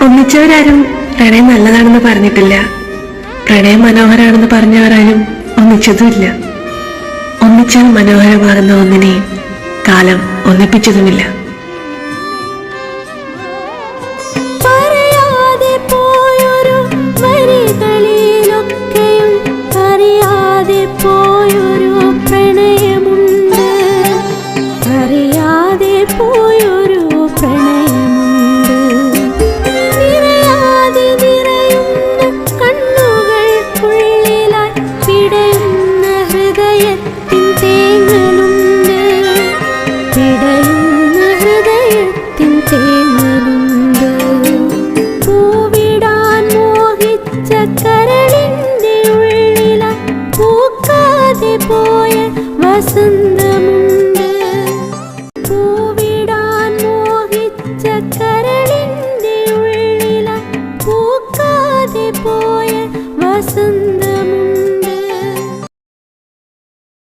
ഒന്നിച്ചവരാരും പ്രണയം നല്ലതാണെന്ന് പറഞ്ഞിട്ടില്ല. പ്രണയം മനോഹരാണെന്ന് പറഞ്ഞവരാരും ഒന്നിച്ചതുമില്ല. ഒന്നിച്ചാൽ മനോഹരമാകുന്ന ഒന്നിനെയും കാലം ഒന്നിപ്പിച്ചതുമില്ല. വസന്തമുണ്ട് പൂവിടാൻ മോഹിച്ച കരളിന്റെ ഉള്ളില പൂക്കാതെ പോയ വസന്തമുണ്ട്.